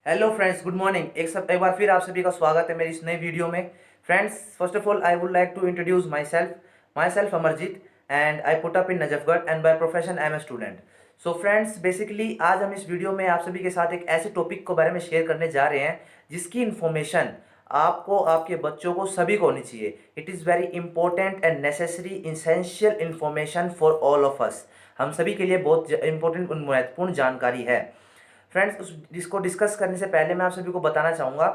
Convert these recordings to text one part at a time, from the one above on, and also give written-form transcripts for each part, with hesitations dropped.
Hello friends, good morning. एक बार फिर आप सभी का स्वागत है मेरी इस नई वीडियो में। Friends, first of all I would like to introduce myself Amarjeet, and I put up in Najafgarh and by profession I am a student. So friends, basically आज हम इस वीडियो में आप सभी के साथ एक ऐसे टॉपिक के बारे में शेयर करने जा रहे हैं जिसकी इन्फॉर्मेशन आपको, आपके बच्चों को, सभी को होनी चाहिए। It is very important and necessary essential information for all of us. हम सभी के लिए बहुत इंपॉर्टेंट, महत्वपूर्ण जानकारी है। फ्रेंड्स, इसको डिस्कस करने से पहले मैं आप सभी को बताना चाहूँगा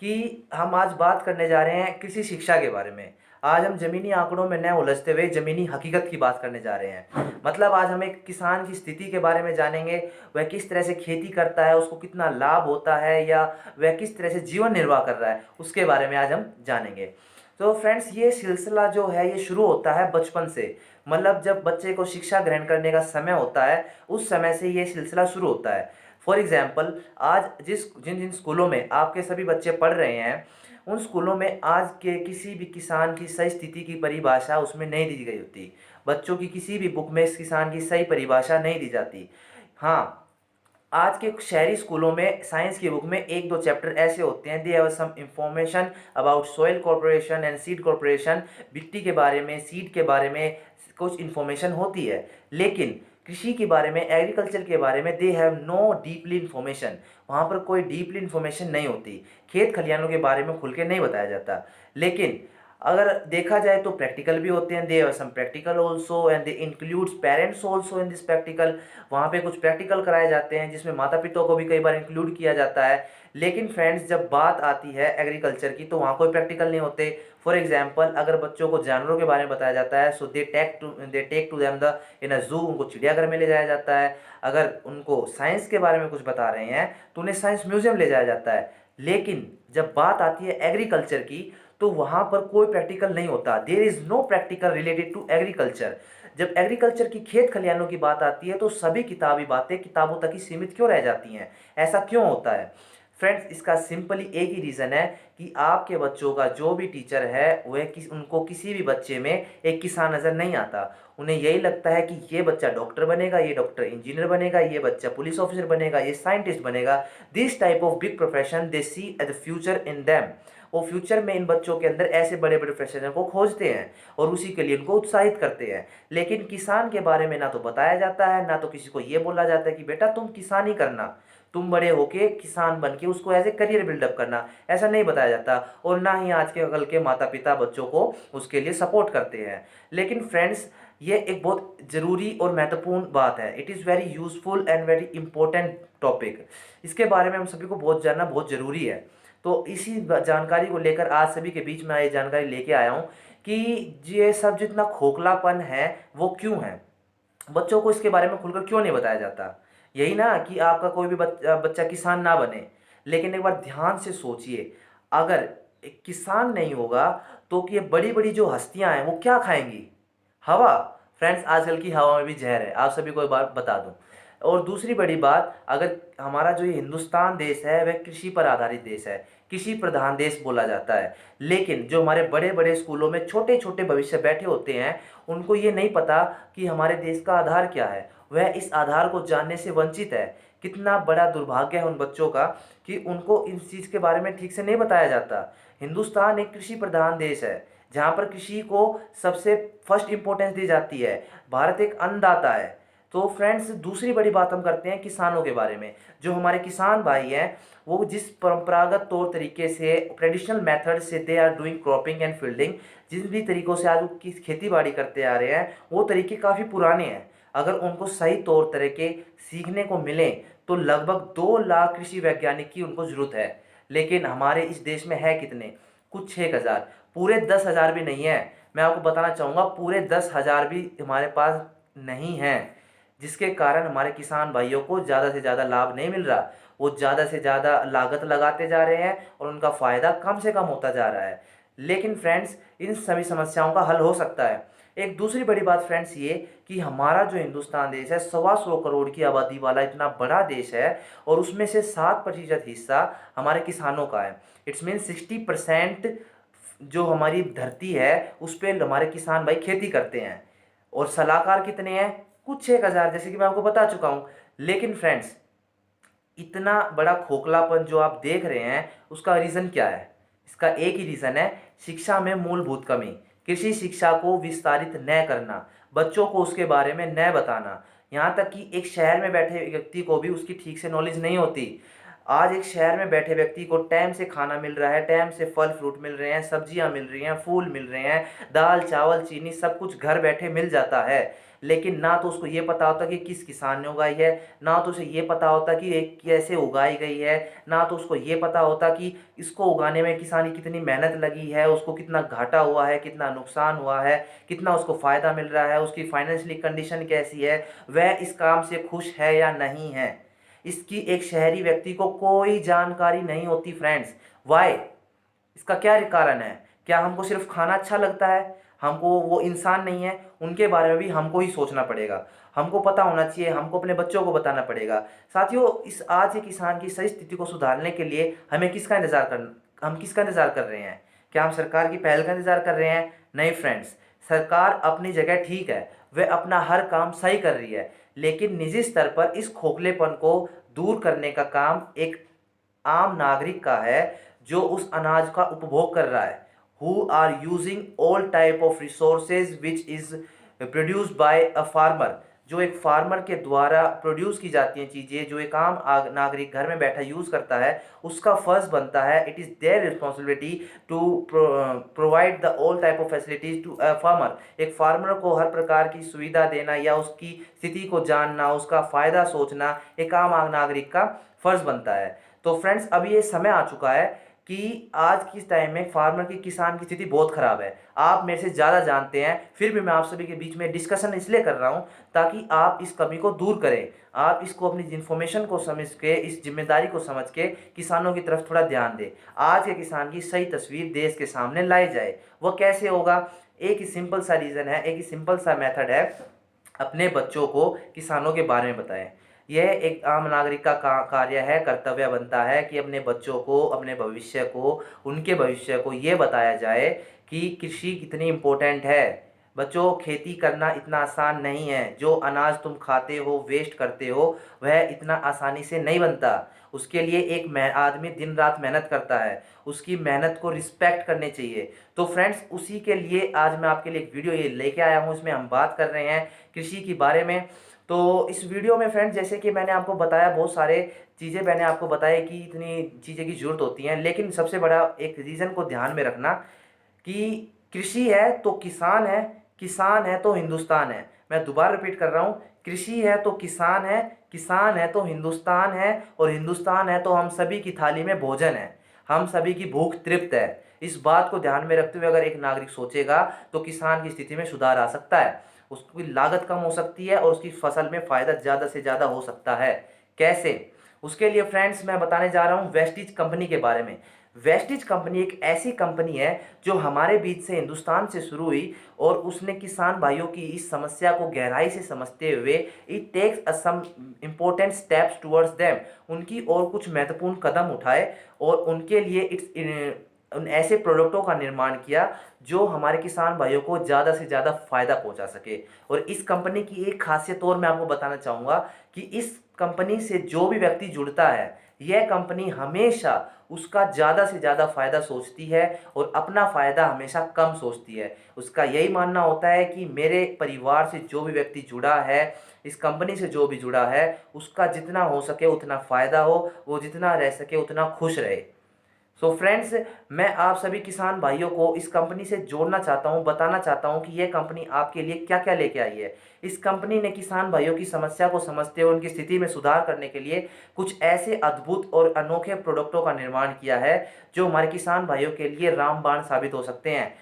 कि हम आज बात करने जा रहे हैं कृषि शिक्षा के बारे में। आज हम ज़मीनी आंकड़ों में न उलझते हुए ज़मीनी हकीकत की बात करने जा रहे हैं। मतलब आज हम एक किसान की स्थिति के बारे में जानेंगे। वह किस तरह से खेती करता है, उसको कितना लाभ होता है, या वह किस तरह से जीवन निर्वाह कर रहा है, उसके बारे में आज हम जानेंगे। तो फ्रेंड्स, ये सिलसिला जो है ये शुरू होता है बचपन से। मतलब जब बच्चे को शिक्षा ग्रहण करने का समय होता है, उस समय से ये सिलसिला शुरू होता है। फॉर एग्जाम्पल, आज जिन जिन स्कूलों में आपके सभी बच्चे पढ़ रहे हैं, उन स्कूलों में आज के किसी भी किसान की सही स्थिति की परिभाषा उसमें नहीं दी गई होती। बच्चों की किसी भी बुक में इस किसान की सही परिभाषा नहीं दी जाती। हाँ, आज के शहरी स्कूलों में साइंस की बुक में एक दो चैप्टर ऐसे होते हैं, they have some information about soil corporation and seed corporation. मिट्टी के बारे में, सीड के बारे में कुछ इंफॉर्मेशन होती है, लेकिन कृषि के बारे में, एग्रीकल्चर के बारे में they have know deeply information. वहाँ पर कोई डीपली इन्फॉर्मेशन नहीं होती। खेत खलिहानों के बारे में खुल के नहीं बताया जाता। लेकिन अगर देखा जाए तो प्रैक्टिकल भी होते हैं, they have some practical also and they includes parents also in this practical. वहाँ पे कुछ प्रैक्टिकल कराए जाते हैं जिसमें माता पिता को भी कई बार इंक्लूड किया जाता है। लेकिन फ्रेंड्स, जब बात आती है एग्रीकल्चर की तो वहाँ कोई प्रैक्टिकल नहीं होते। फॉर एग्जाम्पल, अगर बच्चों को जानवरों के बारे में बताया जाता है, so they take to them the in a zoo, उनको चिड़ियाघर में ले जाया जाता है। अगर उनको साइंस के बारे में कुछ बता रहे हैं तो उन्हें साइंस म्यूजियम ले जाया जाता है। लेकिन जब बात आती है एग्रीकल्चर की तो वहाँ पर कोई प्रैक्टिकल नहीं होता। There is no practical related to agriculture. जब एग्रीकल्चर की, खेत खलिहानों की बात आती है तो सभी किताबी बातें किताबों तक ही सीमित क्यों रह जाती हैं? ऐसा क्यों होता है? फ्रेंड्स, इसका सिंपली एक ही रीज़न है कि आपके बच्चों का जो भी टीचर है वह उनको किसी भी बच्चे में एक किसान नज़र नहीं आता। उन्हें यही लगता है कि ये बच्चा डॉक्टर बनेगा, ये डॉक्टर इंजीनियर बनेगा, ये बच्चा पुलिस ऑफिसर बनेगा, ये साइंटिस्ट बनेगा। This type of big profession they see as the future in them. वो फ्यूचर में इन बच्चों के अंदर ऐसे बड़े बड़े प्रोफेशनल को खोजते हैं और उसी के लिए उनको उत्साहित करते हैं। लेकिन किसान के बारे में ना तो बताया जाता है, ना तो किसी को ये बोला जाता है कि बेटा तुम किसानी करना, तुम बड़े होके किसान बन के उसको एज ए करियर बिल्डअप करना। ऐसा नहीं बताया जाता। और ना ही आज के कल के माता पिता बच्चों को उसके लिए सपोर्ट करते हैं। लेकिन फ्रेंड्स, ये एक बहुत ज़रूरी और महत्वपूर्ण बात है। It is very useful and very important topic. इसके बारे में हम सभी को बहुत जानना बहुत ज़रूरी है। तो इसी जानकारी को लेकर आज सभी के बीच में ये जानकारी लेके आया हूँ कि ये सब जितना खोखलापन है वो क्यों है, बच्चों को इसके बारे में खुलकर क्यों नहीं बताया जाता। यही ना कि आपका कोई भी बच्चा किसान ना बने। लेकिन एक बार ध्यान से सोचिए, अगर एक किसान नहीं होगा तो कि ये बड़ी बड़ी जो हस्तियां हैं वो क्या खाएंगी? हवा। फ्रेंड्स, आजकल की हवा में भी जहर है, आप सभी को एक बात बता दूं। और दूसरी बड़ी बात, अगर हमारा जो ये हिंदुस्तान देश है वह कृषि पर आधारित देश है, कृषि प्रधान देश बोला जाता है। लेकिन जो हमारे बड़े बड़े स्कूलों में छोटे छोटे भविष्य बैठे होते हैं, उनको ये नहीं पता कि हमारे देश का आधार क्या है। वह इस आधार को जानने से वंचित है। कितना बड़ा दुर्भाग्य है उन बच्चों का कि उनको इस चीज़ के बारे में ठीक से नहीं बताया जाता। हिंदुस्तान एक कृषि प्रधान देश है जहाँ पर कृषि को सबसे फर्स्ट इंपॉर्टेंस दी जाती है। भारत एक अन्नदाता है। तो फ्रेंड्स, दूसरी बड़ी बात हम करते हैं किसानों के बारे में। जो हमारे किसान भाई हैं वो जिस परंपरागत तौर तरीके से, ट्रेडिशनल मेथड से they are doing cropping and fielding, जिन भी तरीक़ों से आज वो की खेती बाड़ी करते आ रहे हैं वो तरीके काफ़ी पुराने हैं। अगर उनको सही तौर तरीके सीखने को मिलें तो लगभग 2 लाख कृषि वैज्ञानिक की उनको ज़रूरत है। लेकिन हमारे इस देश में है कितने? कुछ 6,000। पूरे 10,000 भी नहीं है। मैं आपको बताना चाहूँगा, पूरे 10,000 भी हमारे पास नहीं हैं, जिसके कारण हमारे किसान भाइयों को ज़्यादा से ज़्यादा लाभ नहीं मिल रहा। वो ज़्यादा से ज़्यादा लागत लगाते जा रहे हैं और उनका फ़ायदा कम से कम होता जा रहा है। लेकिन फ्रेंड्स, इन सभी समस्याओं का हल हो सकता है। एक दूसरी बड़ी बात फ्रेंड्स ये कि हमारा जो हिंदुस्तान देश है 125 करोड़ की आबादी वाला इतना बड़ा देश है, और उसमें से 7% हिस्सा हमारे किसानों का है। इट्स मीन 60% जो हमारी धरती है उस पर हमारे किसान भाई खेती करते हैं। और सलाहकार कितने हैं? कुछ 1,000, जैसे कि मैं आपको बता चुका हूँ। लेकिन फ्रेंड्स, इतना बड़ा खोखलापन जो आप देख रहे हैं, उसका रीज़न क्या है? इसका एक ही रीज़न है, शिक्षा में मूलभूत कमी। कृषि शिक्षा को विस्तारित न करना, बच्चों को उसके बारे में न बताना, यहाँ तक कि एक शहर में बैठे व्यक्ति को भी उसकी ठीक से नॉलेज नहीं होती। आज एक शहर में बैठे व्यक्ति को टाइम से खाना मिल रहा है, टाइम से फल फ्रूट मिल रहे हैं, सब्जियां मिल रही हैं, फूल मिल रहे हैं, दाल चावल चीनी सब कुछ घर बैठे मिल जाता है। लेकिन ना तो उसको ये पता होता कि किस किसान ने उगाई है, ना तो उसे ये पता होता कि एक कैसे उगाई गई है, ना तो उसको ये पता होता कि इसको उगाने में किसान की कितनी मेहनत लगी है, उसको कितना घाटा हुआ है, कितना नुकसान हुआ है, कितना उसको फ़ायदा मिल रहा है, उसकी फाइनेंशियली कंडीशन कैसी है, वह इस काम से खुश है या नहीं है। इसकी एक शहरी व्यक्ति को कोई जानकारी नहीं होती फ्रेंड्स। वाई? इसका क्या कारण है? क्या हमको सिर्फ खाना अच्छा लगता है? हमको वो इंसान नहीं है, उनके बारे में भी हमको ही सोचना पड़ेगा, हमको पता होना चाहिए, हमको अपने बच्चों को बताना पड़ेगा। साथियों, इस आज के किसान की सही स्थिति को सुधारने के लिए हम किसका इंतज़ार कर रहे हैं? क्या हम सरकार की पहल का इंतज़ार कर रहे हैं? नहीं फ्रेंड्स, सरकार अपनी जगह ठीक है, वह अपना हर काम सही कर रही है, लेकिन निजी स्तर पर इस खोखलेपन को दूर करने का काम एक आम नागरिक का है, जो उस अनाज का उपभोग कर रहा है, who are using all type of resources which is produced by a farmer. जो एक फार्मर के द्वारा प्रोड्यूस की जाती हैं चीज़ें, जो एक आम नागरिक घर में बैठा यूज़ करता है, उसका फर्ज बनता है, it is their responsibility to provide the all type of facilities to a farmer. एक फार्मर को हर प्रकार की सुविधा देना या उसकी स्थिति को जानना, उसका फ़ायदा सोचना एक आम नागरिक का फर्ज बनता है। तो फ्रेंड्स, अब ये समय आ चुका है कि आज की टाइम में फार्मर की किसान की स्थिति बहुत ख़राब है। आप मेरे से ज़्यादा जानते हैं, फिर भी मैं आप सभी के बीच में डिस्कशन इसलिए कर रहा हूँ ताकि आप इस कमी को दूर करें। आप इसको अपनी इन्फॉर्मेशन को समझ के, इस जिम्मेदारी को समझ के किसानों की तरफ थोड़ा ध्यान दें। आज के किसान की सही तस्वीर देश के सामने लाई जाए। वह कैसे होगा? एक ही सिंपल सा रीज़न है, एक ही सिंपल सा मेथड है, अपने बच्चों को किसानों के बारे में बताएं। यह एक आम नागरिक का कार्य है, कर्तव्य बनता है कि अपने बच्चों को, अपने भविष्य को, उनके भविष्य को ये बताया जाए कि कृषि कितनी इम्पोर्टेंट है। बच्चों, खेती करना इतना आसान नहीं है। जो अनाज तुम खाते हो, वेस्ट करते हो, वह इतना आसानी से नहीं बनता। उसके लिए एक आदमी दिन रात मेहनत करता है, उसकी मेहनत को रिस्पेक्ट करने चाहिए। तो फ्रेंड्स, उसी के लिए आज मैं आपके लिए एक वीडियो ये लेके आया हूँ। इसमें हम बात कर रहे हैं कृषि के बारे में। तो इस वीडियो में फ्रेंड्स, जैसे कि मैंने आपको बताया, बहुत सारे चीज़ें मैंने आपको बताई कि इतनी चीज़ें की ज़रूरत होती हैं, लेकिन सबसे बड़ा एक रीज़न को ध्यान में रखना कि कृषि है तो किसान है, किसान है तो हिंदुस्तान है। मैं दोबारा रिपीट कर रहा हूँ, कृषि है तो किसान है, किसान है तो हिंदुस्तान है, और हिंदुस्तान है तो हम सभी की थाली में भोजन है, हम सभी की भूख तृप्त है। इस बात को ध्यान में रखते हुए अगर एक नागरिक सोचेगा तो किसान की स्थिति में सुधार आ सकता है, उसकी लागत कम हो सकती है और उसकी फसल में फ़ायदा ज़्यादा से ज़्यादा हो सकता है। कैसे? उसके लिए फ्रेंड्स मैं बताने जा रहा हूँ वेस्टीज कंपनी के बारे में। वेस्टीज कंपनी एक ऐसी कंपनी है जो हमारे बीच से, हिंदुस्तान से शुरू हुई, और उसने किसान भाइयों की इस समस्या को गहराई से समझते हुए it takes some important steps towards them, उनकी और कुछ महत्वपूर्ण कदम उठाए और उनके लिए उन ऐसे प्रोडक्टों का निर्माण किया जो हमारे किसान भाइयों को ज़्यादा से ज़्यादा फ़ायदा पहुंचा सके। और इस कंपनी की एक खासियत और मैं आपको बताना चाहूँगा कि इस कंपनी से जो भी व्यक्ति जुड़ता है, यह कंपनी हमेशा उसका ज़्यादा से ज़्यादा फ़ायदा सोचती है और अपना फ़ायदा हमेशा कम सोचती है। उसका यही मानना होता है कि मेरे परिवार से जो भी व्यक्ति जुड़ा है, इस कंपनी से जो भी जुड़ा है, उसका जितना हो सके उतना फ़ायदा हो, वो जितना रह सके उतना खुश रहे। सो फ्रेंड्स, मैं आप सभी किसान भाइयों को इस कंपनी से जोड़ना चाहता हूं, बताना चाहता हूं कि यह कंपनी आपके लिए क्या क्या लेके आई है। इस कंपनी ने किसान भाइयों की समस्या को समझते हुए उनकी स्थिति में सुधार करने के लिए कुछ ऐसे अद्भुत और अनोखे प्रोडक्टों का निर्माण किया है जो हमारे किसान भाइयों के लिए रामबाण साबित हो सकते हैं।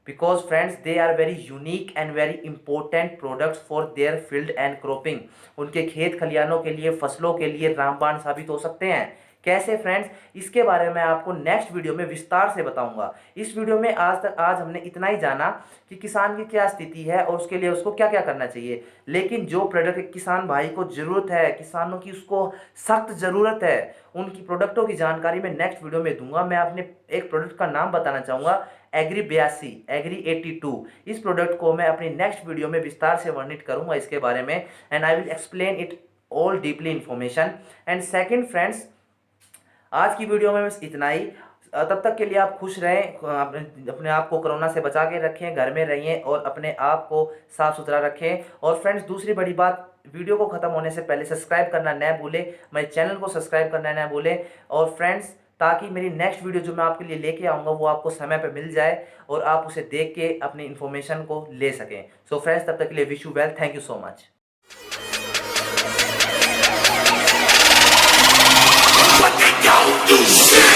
Because friends, they are very unique and very important products for their field and cropping. उनके खेत खलियानों के लिए, फसलों के लिए रामबाण साबित हो सकते हैं। कैसे फ्रेंड्स? इसके बारे में आपको नेक्स्ट वीडियो में विस्तार से बताऊंगा। इस वीडियो में आज हमने इतना ही जाना कि किसान की क्या स्थिति है और उसके लिए उसको क्या क्या करना चाहिए। लेकिन जो प्रोडक्ट किसान भाई को ज़रूरत है, किसानों की उसको सख्त ज़रूरत है, उनकी प्रोडक्टों की जानकारी मैं नेक्स्ट वीडियो में दूंगा। मैं अपने एक प्रोडक्ट का नाम बताना चाहूँगा, एग्री 82, एग्री 82। इस प्रोडक्ट को मैं अपनी नेक्स्ट वीडियो में विस्तार से वर्णित करूंगा इसके बारे में, and I will explain it all deeply information. And second friends, आज की वीडियो में बस इतना ही। तब तक के लिए आप खुश रहें, अपने आप को कोरोना से बचा के रखें, घर में रहिए और अपने आप को साफ़ सुथरा रखें। और फ्रेंड्स, दूसरी बड़ी बात, वीडियो को ख़त्म होने से पहले सब्सक्राइब करना न भूलें, मेरे चैनल को सब्सक्राइब करना न भूलें। और फ्रेंड्स, ताकि मेरी नेक्स्ट वीडियो जो मैं आपके लिए लेके आऊँगा वो आपको समय पर मिल जाए और आप उसे देख के अपनी इन्फॉर्मेशन को ले सकें। सो फ्रेंड्स, तब तक के लिए wish you well, thank you so much. What they don't do shit.